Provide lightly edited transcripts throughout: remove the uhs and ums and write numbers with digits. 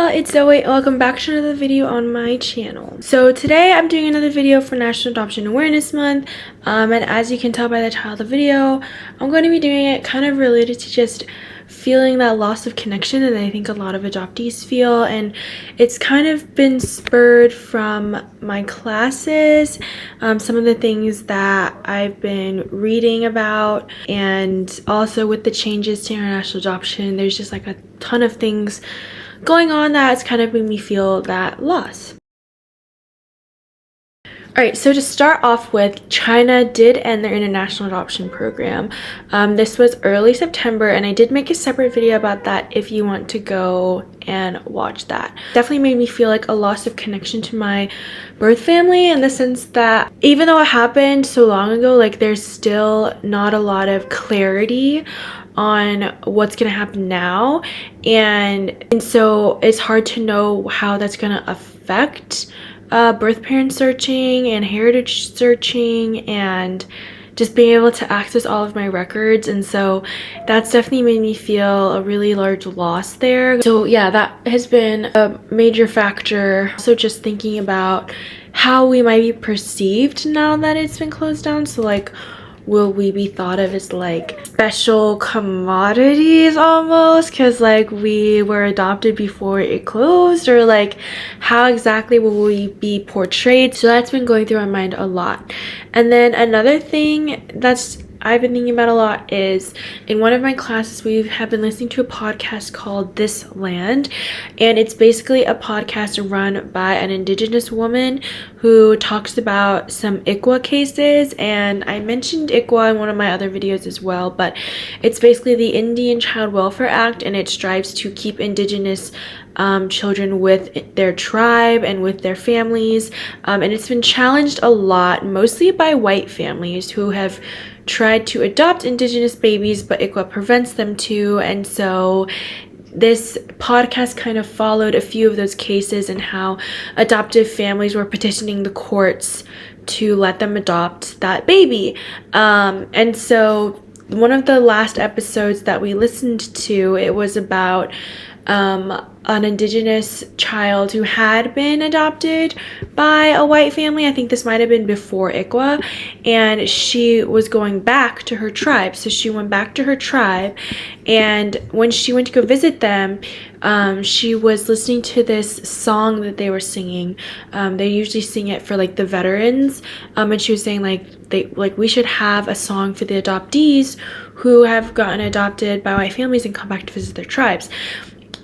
y'all, it's Zoe. Welcome back to another video on my channel. So today I'm doing another video for National Adoption Awareness Month, and as you can tell by the title of the video, I'm going to be doing it kind of related to just feeling that loss of connection that I think a lot of adoptees feel, and it's kind of been spurred from my classes, some of the things that I've been reading about, and also with the changes to international adoption, there's just like a ton of things going on that's kind of made me feel that loss. Alright, so to start off with, China did end their international adoption program. This was early September, and I did make a separate video about that if you want to go and watch that. Definitely made me feel like a loss of connection to my birth family, in the sense that even though it happened so long ago, like there's still not a lot of clarity on what's gonna happen now, and so it's hard to know how that's gonna affect birth parent searching and heritage searching and just being able to access all of my records. And so that's definitely made me feel a really large loss there. So yeah, that has been a major factor. So just thinking about how we might be perceived now that it's been closed down. So like, will we be thought of as like special commodities almost because like we were adopted before it closed, or like how exactly will we be portrayed? So that's been going through my mind a lot. And then another thing that's I've been thinking about a lot is, in one of my classes we have been listening to a podcast called This Land, and it's basically a podcast run by an indigenous woman who talks about some ICWA cases, and I mentioned ICWA in one of my other videos as well, but it's basically the Indian Child Welfare Act, and it strives to keep indigenous children with their tribe and with their families, and it's been challenged a lot, mostly by white families who have tried to adopt indigenous babies, but ICWA prevents them to. And so this podcast kind of followed a few of those cases and how adoptive families were petitioning the courts to let them adopt that baby. And so one of the last episodes that we listened to, it was about an indigenous child who had been adopted by a white family. I think this might have been before ICWA, and she was going back to her tribe. So she went back to her tribe, and when she went to go visit them, she was listening to this song that they were singing. They usually sing it for like the veterans, and she was saying like we should have a song for the adoptees who have gotten adopted by white families and come back to visit their tribes.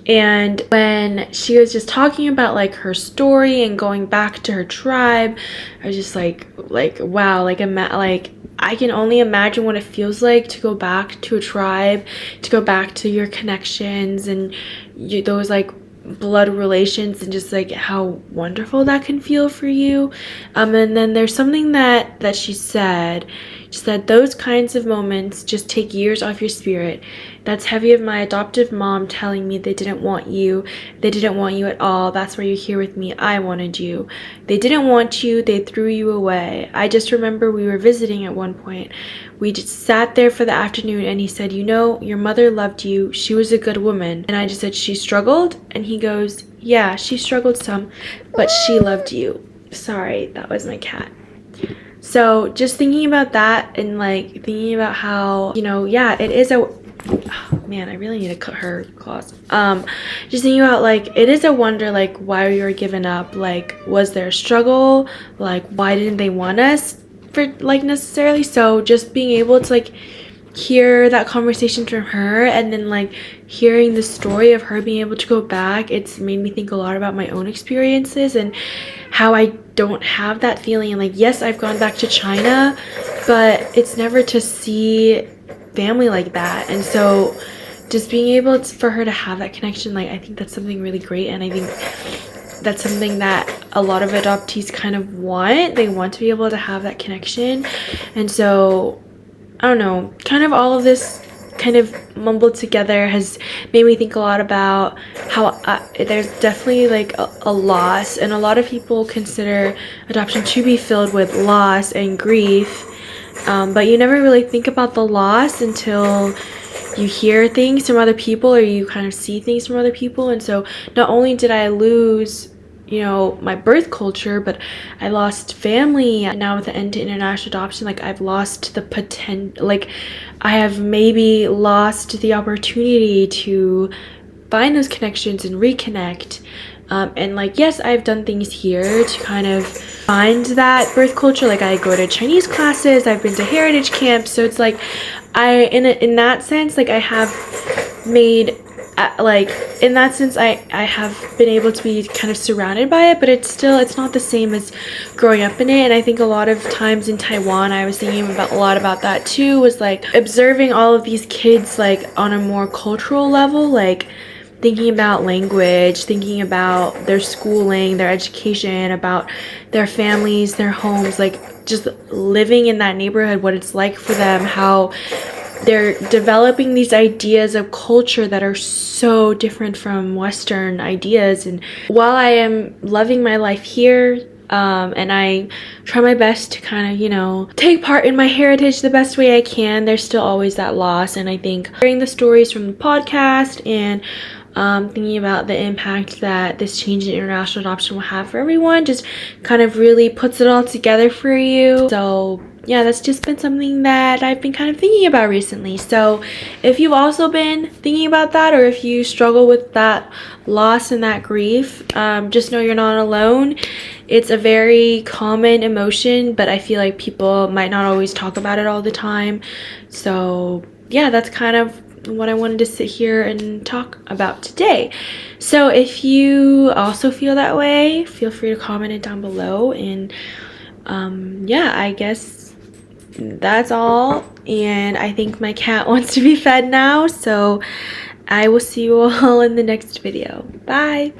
And when she was just talking about like her story and going back to her tribe, I was just like wow, like I can only imagine what it feels like to go back to a tribe, to go back to your connections and those like blood relations, and just like how wonderful that can feel for you. And then there's something that she said. She said, those kinds of moments just take years off your spirit. That's heavy of my adoptive mom telling me they didn't want you. They didn't want you at all. That's why you're here with me. I wanted you. They didn't want you. They threw you away. I just remember we were visiting at one point. We just sat there for the afternoon, and he said, you know, your mother loved you. She was a good woman. And I just said, she struggled? And he goes, yeah, she struggled some, but she loved you. Sorry, that was my cat. So just thinking about that, and like thinking about how, you know, yeah, it is a, oh man, I really need to cut her claws. Just thinking about like, it is a wonder like why we were given up. Like, was there a struggle? Like, why didn't they want us for like necessarily? So just being able to like hear that conversation from her, and then like hearing the story of her being able to go back, it's made me think a lot about my own experiences and how I don't have that feeling. And like, yes, I've gone back to China, but it's never to see family like that. And so just being able to, for her to have that connection, like I think that's something really great. And I think that's something that a lot of adoptees kind of want. They want to be able to have that connection. And so I don't know, kind of all of this kind of mumbled together has made me think a lot about how there's definitely like a loss, and a lot of people consider adoption to be filled with loss and grief, but you never really think about the loss until you hear things from other people, or you kind of see things from other people. And so not only did I lose, you know, my birth culture, but I lost family. And now with the end to international adoption, like I've lost the potential, like I have maybe lost the opportunity to find those connections and reconnect. And like, yes, I've done things here to kind of find that birth culture. Like I go to Chinese classes, I've been to heritage camps, so it's like in that sense, like I have made like in that sense I have been able to be kind of surrounded by it, but it's not the same as growing up in it. And I think a lot of times in Taiwan, I was thinking about a lot about that too, was like observing all of these kids like on a more cultural level, like thinking about language, thinking about their schooling, their education, about their families, their homes, like just living in that neighborhood, what it's like for them, how they're developing these ideas of culture that are so different from Western ideas. And while I am loving my life here, and I try my best to kind of, you know, take part in my heritage the best way I can, there's still always that loss. And I think hearing the stories from the podcast and thinking about the impact that this change in international adoption will have for everyone just kind of really puts it all together for you. So yeah, that's just been something that I've been kind of thinking about recently. So if you've also been thinking about that, or if you struggle with that loss and that grief, just know you're not alone. It's a very common emotion, but I feel like people might not always talk about it all the time. So yeah, that's kind of what I wanted to sit here and talk about today. So if you also feel that way, feel free to comment it down below. And yeah, I guess that's all. And I think my cat wants to be fed now, so I will see you all in the next video. Bye.